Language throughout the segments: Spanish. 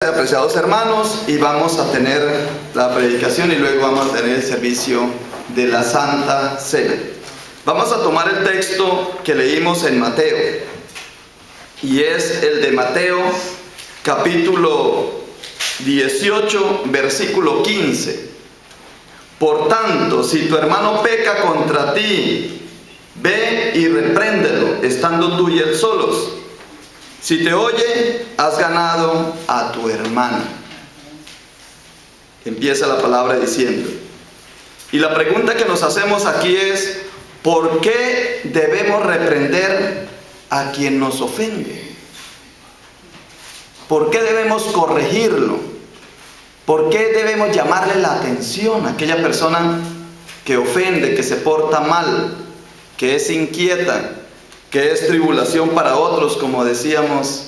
Apreciados hermanos, y vamos a tener la predicación y luego vamos a tener el servicio de la Santa Cena. Vamos a tomar el texto que leímos en Mateo, y es el de Mateo capítulo 18, versículo 15. Por tanto, si tu hermano peca contra ti, ve y repréndelo, estando tú y él solos. Si te oye, has ganado a tu hermano. Empieza la palabra diciendo. Y la pregunta que nos hacemos aquí es, ¿por qué debemos reprender a quien nos ofende? ¿Por qué debemos corregirlo? ¿Por qué debemos llamarle la atención a aquella persona que ofende, que se porta mal, que es inquieta, que es tribulación para otros, como decíamos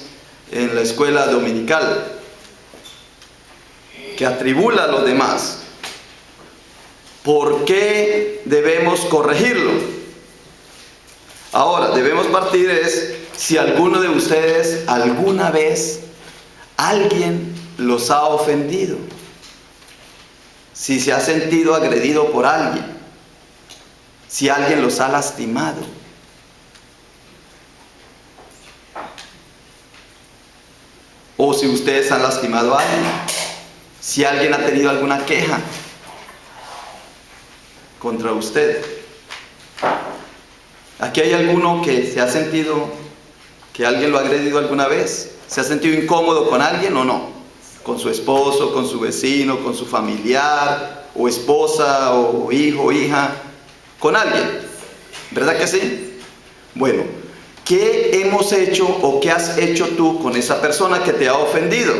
en la escuela dominical, que atribula a los demás? ¿Por qué debemos corregirlo? Ahora, debemos partir es si alguno de ustedes alguna vez alguien los ha ofendido, si se ha sentido agredido por alguien, si alguien los ha lastimado. O si ustedes han lastimado a alguien, si alguien ha tenido alguna queja contra usted. Aquí hay alguno que se ha sentido que alguien lo ha agredido alguna vez. ¿Se ha sentido incómodo con alguien o no? Con su esposo, con su vecino, con su familiar, o esposa, o hijo, o hija, con alguien. ¿Verdad que sí? Bueno, ¿qué hemos hecho o qué has hecho tú con esa persona que te ha ofendido?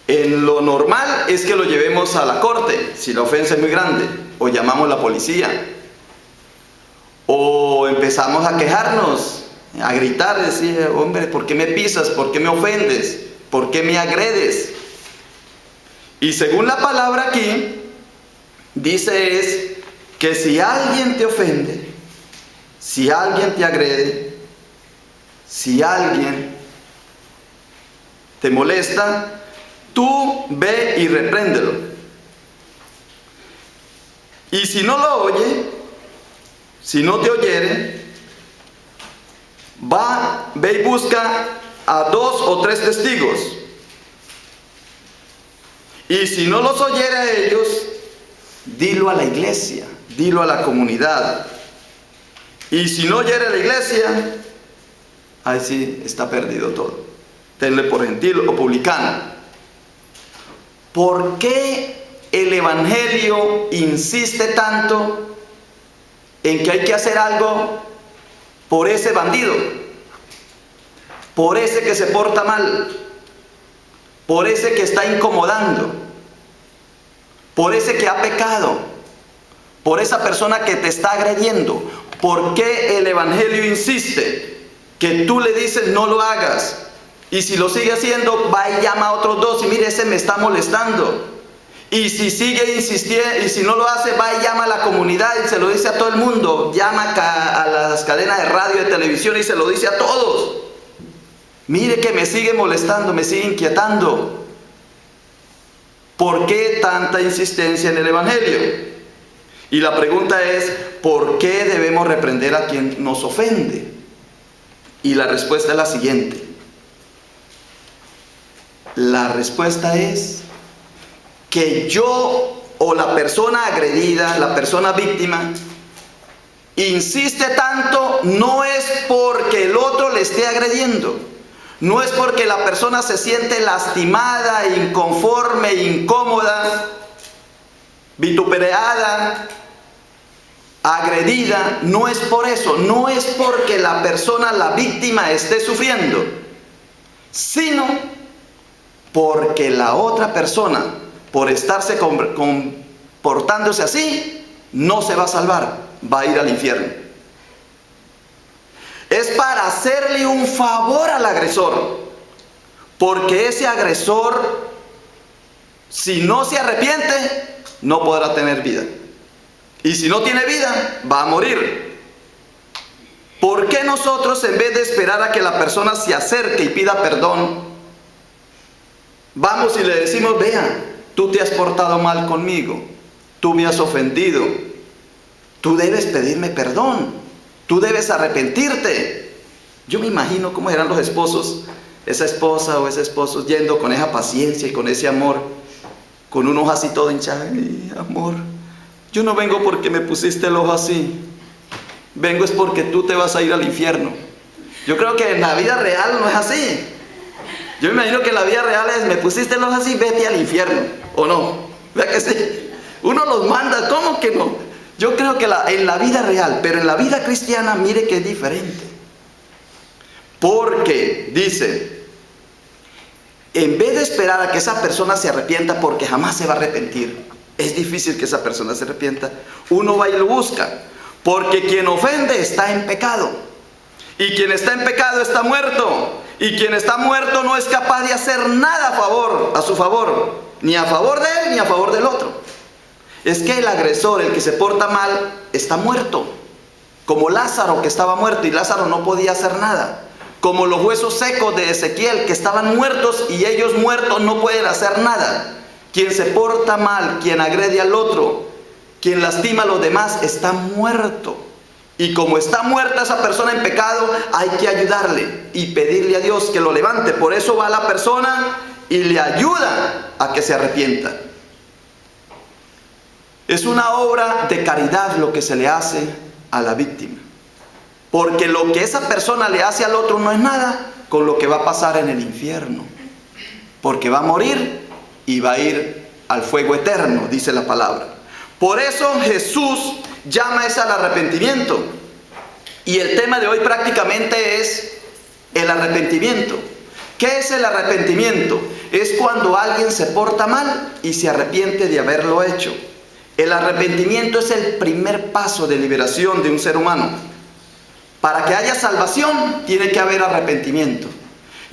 En lo normal es que lo llevemos a la corte, si la ofensa es muy grande, o llamamos a la policía, o empezamos a quejarnos, a gritar, decir, hombre, ¿por qué me pisas? ¿Por qué me ofendes? ¿Por qué me agredes? Y según la palabra aquí, dice es que si alguien te ofende, si alguien te agrede, si alguien te molesta, tú ve y repréndelo. Y si no lo oye, si no te oyere, ve y busca a 2 o 3 testigos. Y si no los oyere a ellos, dilo a la iglesia, dilo a la comunidad. Y si no oyere a la iglesia, ahí sí está perdido todo. Tenle por gentil o publicano. ¿Por qué el Evangelio insiste tanto en que hay que hacer algo por ese bandido, por ese que se porta mal, por ese que está incomodando, por ese que ha pecado, por esa persona que te está agrediendo? ¿Por qué el Evangelio insiste que tú le dices no lo hagas? Y si lo sigue haciendo, va y llama a otros 2 y mire, ese me está molestando. Y si sigue insistiendo, y si no lo hace, va y llama a la comunidad y se lo dice a todo el mundo. Llama a las cadenas de radio y de televisión y se lo dice a todos. Mire que me sigue molestando, me sigue inquietando. ¿Por qué tanta insistencia en el Evangelio? Y la pregunta es, ¿por qué debemos reprender a quien nos ofende? Y la respuesta es la siguiente. La respuesta es que yo o la persona agredida, la persona víctima, insiste tanto no es porque el otro le esté agrediendo, no es porque la persona se siente lastimada, inconforme, incómoda, vituperada, agredida. No es por eso, no es porque la persona, la víctima, esté sufriendo, sino porque la otra persona, por estarse comportándose así, no se va a salvar, va a ir al infierno. Es para hacerle un favor al agresor, porque ese agresor, si no se arrepiente, no podrá tener vida. Y si no tiene vida, va a morir. ¿Por qué nosotros, en vez de esperar a que la persona se acerque y pida perdón, Vamos y le decimos, vea, tú te has portado mal conmigo, tú me has ofendido, tú debes pedirme perdón, tú debes arrepentirte. Yo me imagino cómo eran los esposos, esa esposa o ese esposo yendo con esa paciencia y con ese amor, con un ojo así todo hinchado. Ay, amor, yo no vengo porque me pusiste el ojo así, vengo es porque tú te vas a ir al infierno. Yo creo que en la vida real no es así. Yo me imagino que en la vida real es, me pusiste el ojo así, vete al infierno, ¿o no? ¿Verdad que sí? Uno los manda, ¿cómo que no? Yo creo que en la vida real, pero en la vida cristiana, mire que es diferente. Porque, dice, en vez de esperar a que esa persona se arrepienta, porque jamás se va a arrepentir, es difícil que esa persona se arrepienta, uno va y lo busca, porque quien ofende está en pecado, y quien está en pecado está muerto, y quien está muerto no es capaz de hacer nada a su favor, ni a favor de él, ni a favor del otro. Es que el agresor, el que se porta mal, está muerto, como Lázaro, que estaba muerto, y Lázaro no podía hacer nada. Como los huesos secos de Ezequiel, que estaban muertos y ellos muertos no pueden hacer nada. Quien se porta mal, quien agrede al otro, quien lastima a los demás, está muerto. Y como está muerta esa persona en pecado, hay que ayudarle y pedirle a Dios que lo levante. Por eso va la persona y le ayuda a que se arrepienta. Es una obra de caridad lo que se le hace a la víctima. Porque lo que esa persona le hace al otro no es nada con lo que va a pasar en el infierno. Porque va a morir y va a ir al fuego eterno, dice la palabra. Por eso Jesús llama eso al arrepentimiento. Y el tema de hoy prácticamente es el arrepentimiento. ¿Qué es el arrepentimiento? Es cuando alguien se porta mal y se arrepiente de haberlo hecho. El arrepentimiento es el primer paso de liberación de un ser humano. Para que haya salvación, tiene que haber arrepentimiento.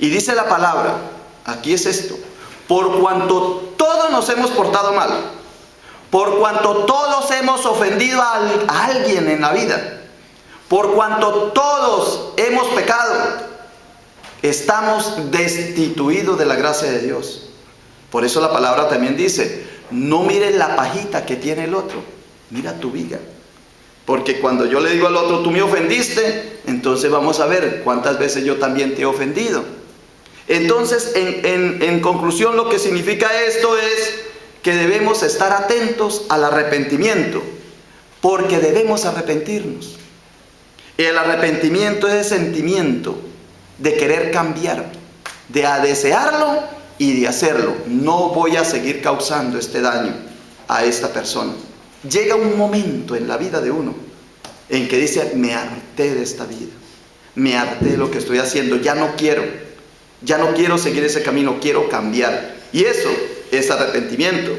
Y dice la palabra, aquí es esto, por cuanto todos nos hemos portado mal, por cuanto todos hemos ofendido a alguien en la vida, por cuanto todos hemos pecado, estamos destituidos de la gracia de Dios. Por eso la palabra también dice, no mires la pajita que tiene el otro, mira tu viga. Porque cuando yo le digo al otro, tú me ofendiste, entonces vamos a ver cuántas veces yo también te he ofendido. Entonces, en conclusión, lo que significa esto es que debemos estar atentos al arrepentimiento, porque debemos arrepentirnos. El arrepentimiento es el sentimiento de querer cambiar, de desearlo y de hacerlo. No voy a seguir causando este daño a esta persona. Llega un momento en la vida de uno en que dice, me harté de esta vida, me harté de lo que estoy haciendo, ya no quiero seguir ese camino, quiero cambiar. Y eso es arrepentimiento,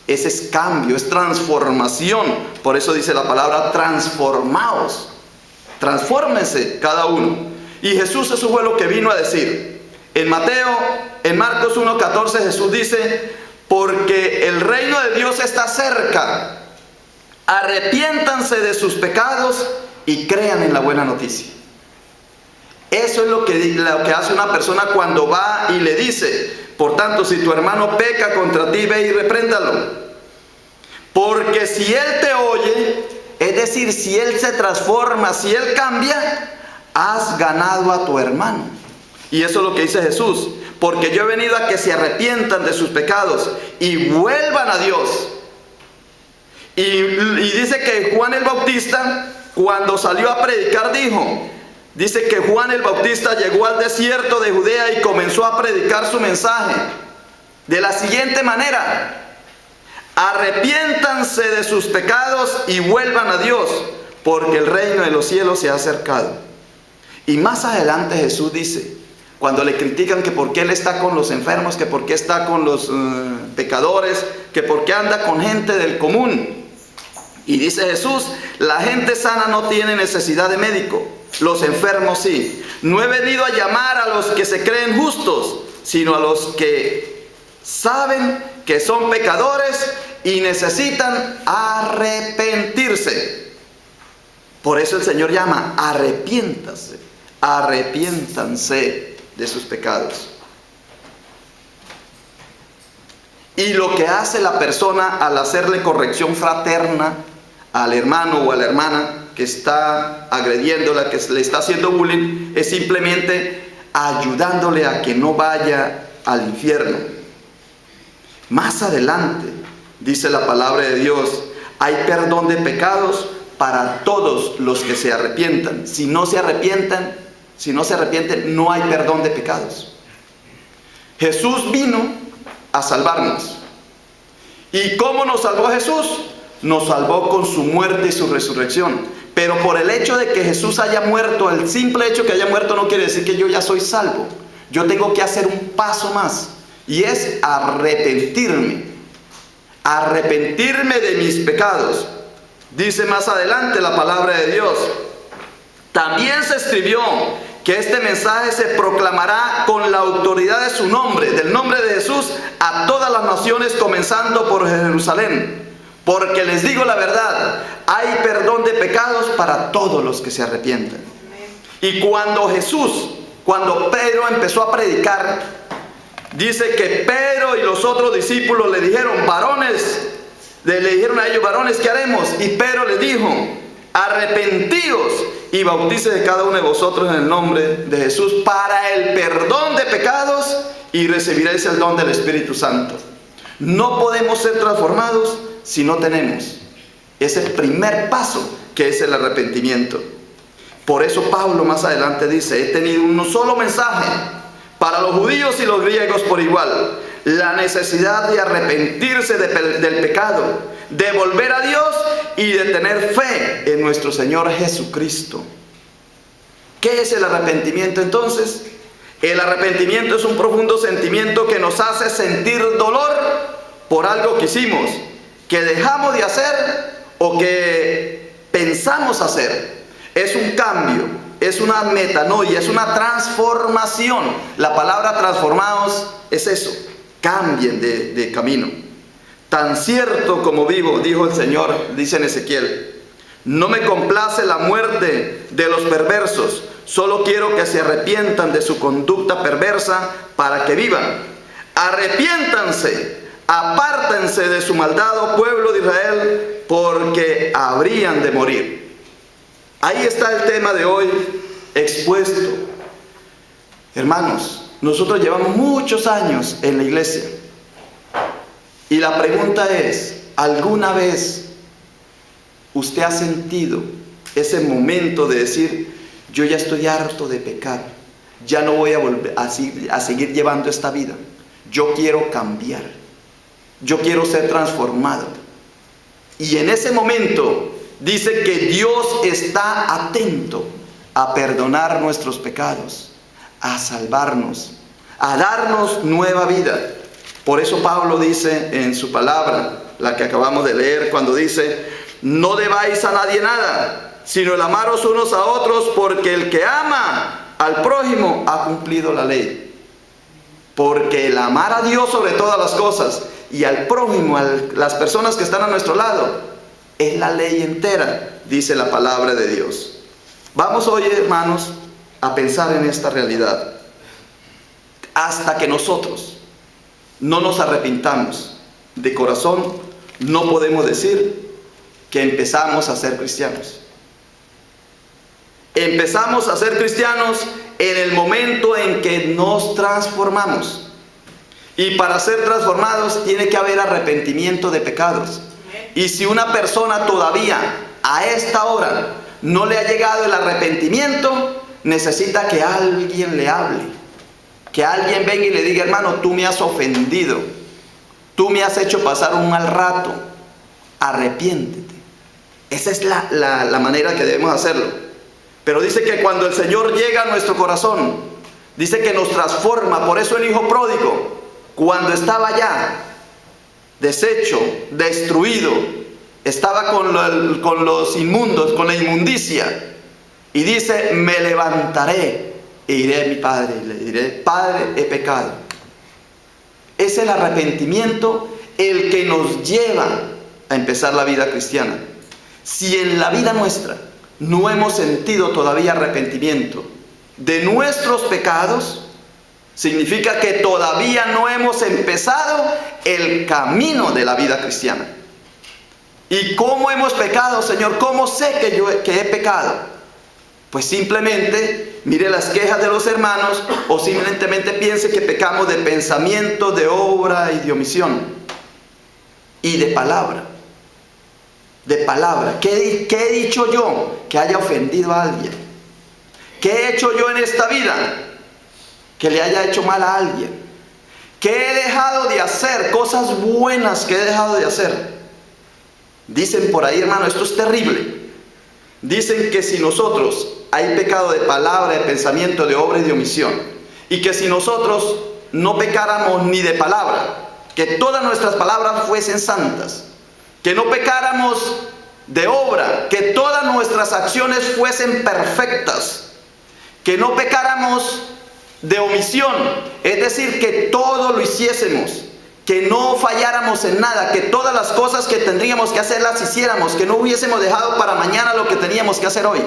ese es cambio, es transformación. Por eso dice la palabra, transformaos, transfórmense cada uno. Y Jesús, eso fue lo que vino a decir. En Marcos 1:14 Jesús dice, porque el reino de Dios está cerca. Arrepiéntanse de sus pecados y crean en la buena noticia. Eso es lo que hace una persona cuando va y le dice, por tanto, si tu hermano peca contra ti, ve y repréndalo. Porque si él te oye, es decir, si él se transforma, si él cambia, has ganado a tu hermano. Y eso es lo que dice Jesús. Porque yo he venido a que se arrepientan de sus pecados y vuelvan a Dios. Y dice que Juan el Bautista, cuando salió a predicar, dice que Juan el Bautista llegó al desierto de Judea y comenzó a predicar su mensaje de la siguiente manera: arrepiéntanse de sus pecados y vuelvan a Dios, porque el reino de los cielos se ha acercado. Y más adelante Jesús dice, cuando le critican que por qué él está con los enfermos, que por qué está con los pecadores, que por qué anda con gente del común. Y dice Jesús, la gente sana no tiene necesidad de médico, los enfermos sí. No he venido a llamar a los que se creen justos, sino a los que saben que son pecadores y necesitan arrepentirse. Por eso el Señor llama, arrepiéntanse de sus pecados. Y lo que hace la persona al hacerle corrección fraterna al hermano o a la hermana que está agrediéndola, que le está haciendo bullying, es simplemente ayudándole a que no vaya al infierno. Más adelante, dice la palabra de Dios, hay perdón de pecados para todos los que se arrepientan. Si no se arrepienten, no hay perdón de pecados. Jesús vino a salvarnos. ¿Y cómo nos salvó Jesús? Nos salvó con su muerte y su resurrección. Pero por el hecho de que Jesús haya muerto, el simple hecho que haya muerto no quiere decir que yo ya soy salvo. Yo tengo que hacer un paso más, y es arrepentirme de mis pecados. Dice más adelante la palabra de Dios: también se escribió que este mensaje se proclamará con la autoridad de su nombre, del nombre de Jesús, a todas las naciones, comenzando por Jerusalén. Porque les digo la verdad, hay perdón de pecados para todos los que se arrepientan. Y cuando Pedro empezó a predicar, dice que Pedro y los otros discípulos le dijeron, varones, le dijeron a ellos, varones, ¿qué haremos? Y Pedro les dijo, arrepentíos y bautícese de cada uno de vosotros en el nombre de Jesús para el perdón de pecados, y recibiréis el don del Espíritu Santo. No podemos ser transformados si no tenemos ese primer paso, que es el arrepentimiento. Por eso Pablo más adelante dice, he tenido un solo mensaje para los judíos y los griegos por igual: la necesidad de arrepentirse del pecado, de volver a Dios y de tener fe en nuestro Señor Jesucristo. ¿Qué es el arrepentimiento entonces? El arrepentimiento es un profundo sentimiento que nos hace sentir dolor por algo que hicimos, que dejamos de hacer o que pensamos hacer. Es un cambio, es una metanoia, es una transformación. La palabra transformados es eso, cambien de camino. Tan cierto como vivo, dijo el Señor, dice en Ezequiel, no me complace la muerte de los perversos, solo quiero que se arrepientan de su conducta perversa para que vivan. Arrepiéntanse, apártense de su maldad, oh pueblo de Israel, porque habrían de morir. Ahí está el tema de hoy expuesto. Hermanos, nosotros llevamos muchos años en la iglesia. Y la pregunta es, ¿alguna vez usted ha sentido ese momento de decir, yo ya estoy harto de pecar, ya no voy a volver a seguir llevando esta vida, yo quiero cambiar, yo quiero ser transformado? Y en ese momento dice que Dios está atento a perdonar nuestros pecados, a salvarnos, a darnos nueva vida. Por eso Pablo dice en su palabra, la que acabamos de leer, cuando dice, no debáis a nadie nada, sino el amaros unos a otros, porque el que ama al prójimo ha cumplido la ley. Porque el amar a Dios sobre todas las cosas y al prójimo, a las personas que están a nuestro lado, es la ley entera, dice la palabra de Dios. Vamos hoy, hermanos, a pensar en esta realidad. Hasta que nosotros no nos arrepintamos de corazón, no podemos decir que empezamos a ser cristianos. Empezamos a ser cristianos en el momento en que nos transformamos. Y para ser transformados tiene que haber arrepentimiento de pecados. Y si una persona todavía a esta hora no le ha llegado el arrepentimiento, necesita que alguien le hable, que alguien venga y le diga, hermano, tú me has ofendido, tú me has hecho pasar un mal rato, arrepiéntete. Esa es la manera que debemos hacerlo. Pero dice que cuando el Señor llega a nuestro corazón, dice que nos transforma. Por eso el hijo pródigo, cuando estaba ya deshecho, destruido, estaba con los inmundos, con la inmundicia, y dice, me levantaré e iré a mi padre y le diré, Padre, he pecado. Es el arrepentimiento el que nos lleva a empezar la vida cristiana. Si en la vida nuestra no hemos sentido todavía arrepentimiento de nuestros pecados, Significa que todavía no hemos empezado el camino de la vida cristiana. ¿Y cómo hemos pecado, Señor? ¿Cómo sé que he pecado? Pues simplemente mire las quejas de los hermanos, o simplemente piense que pecamos de pensamiento, de obra y de omisión. Y de palabra. De palabra. ¿Qué he dicho yo que haya ofendido a alguien? ¿Qué he hecho yo en esta vida que le haya hecho mal a alguien? ¿Qué he dejado de hacer? Cosas buenas que he dejado de hacer. Dicen por ahí, hermano, esto es terrible. Dicen que si nosotros hay pecado de palabra, de pensamiento, de obra y de omisión, y que si nosotros no pecáramos ni de palabra, que todas nuestras palabras fuesen santas, que no pecáramos de obra, que todas nuestras acciones fuesen perfectas, que no pecáramos de omisión, es decir, que todo lo hiciésemos, que no falláramos en nada, que todas las cosas que tendríamos que hacer las hiciéramos, que no hubiésemos dejado para mañana lo que teníamos que hacer hoy.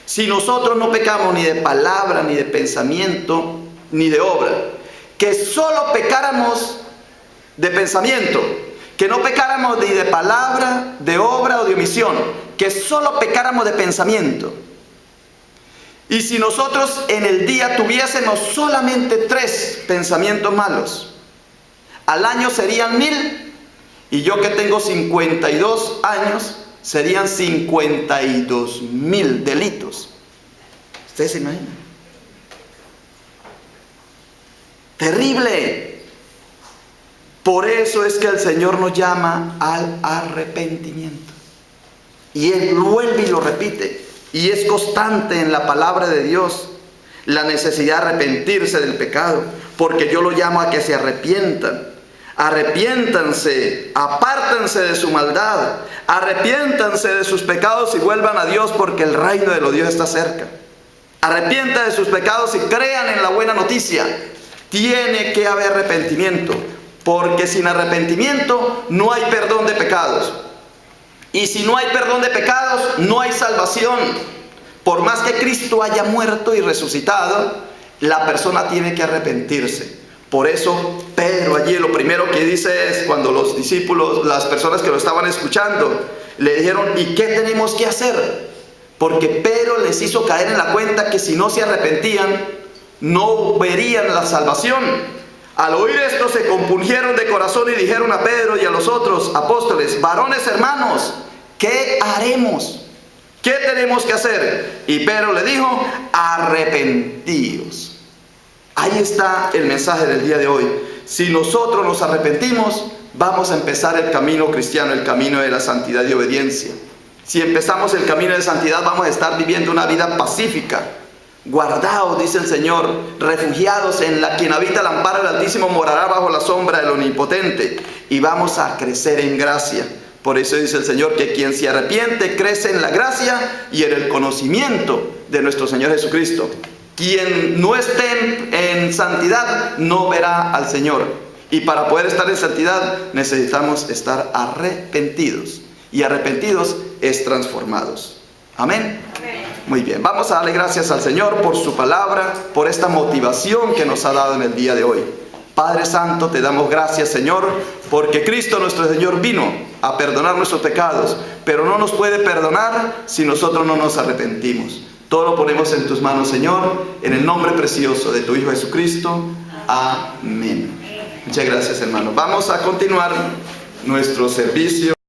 Si nosotros no pecamos ni de palabra, ni de pensamiento, ni de obra, que solo pecáramos de pensamiento, que no pecáramos ni de palabra, de obra o de omisión, que solo pecáramos de pensamiento. Y si nosotros en el día tuviésemos solamente 3 pensamientos malos, al año serían 1000, y yo que tengo 52 años, serían 52.000 delitos. ¿Ustedes se imaginan? Terrible. Por eso es que el Señor nos llama al arrepentimiento. Y Él vuelve y lo repite. Y es constante en la palabra de Dios la necesidad de arrepentirse del pecado. Porque yo lo llamo a que se arrepientan. Arrepiéntanse, apártense de su maldad, arrepiéntanse de sus pecados y vuelvan a Dios, porque el reino de los Dios está cerca. Arrepientan de sus pecados y crean en la buena noticia. Tiene que haber arrepentimiento, porque sin arrepentimiento no hay perdón de pecados. Y si no hay perdón de pecados, no hay salvación. Por más que Cristo haya muerto y resucitado, la persona tiene que arrepentirse. Por eso Pedro allí lo primero que dice es, cuando los discípulos, las personas que lo estaban escuchando, le dijeron, ¿y qué tenemos que hacer? Porque Pedro les hizo caer en la cuenta que si no se arrepentían, no verían la salvación. Al oír esto se compungieron de corazón y dijeron a Pedro y a los otros apóstoles, varones hermanos, ¿qué haremos? ¿Qué tenemos que hacer? Y Pedro le dijo, arrepentíos. Ahí está el mensaje del día de hoy. Si nosotros nos arrepentimos, vamos a empezar el camino cristiano, el camino de la santidad y obediencia. Si empezamos el camino de santidad, vamos a estar viviendo una vida pacífica. Guardaos, dice el Señor, refugiados en la quien habita el amparo del Altísimo, morará bajo la sombra del Omnipotente. Y vamos a crecer en gracia. Por eso dice el Señor que quien se arrepiente crece en la gracia y en el conocimiento de nuestro Señor Jesucristo. Quien no esté en santidad no verá al Señor. Y para poder estar en santidad necesitamos estar arrepentidos. Y arrepentidos es transformados. Amén. Amén. Muy bien, vamos a darle gracias al Señor por su palabra, por esta motivación que nos ha dado en el día de hoy. Padre Santo, te damos gracias, Señor, porque Cristo nuestro Señor vino a perdonar nuestros pecados, pero no nos puede perdonar si nosotros no nos arrepentimos. Todo lo ponemos en tus manos, Señor, en el nombre precioso de tu Hijo Jesucristo. Amén. Muchas gracias, hermano. Vamos a continuar nuestro servicio.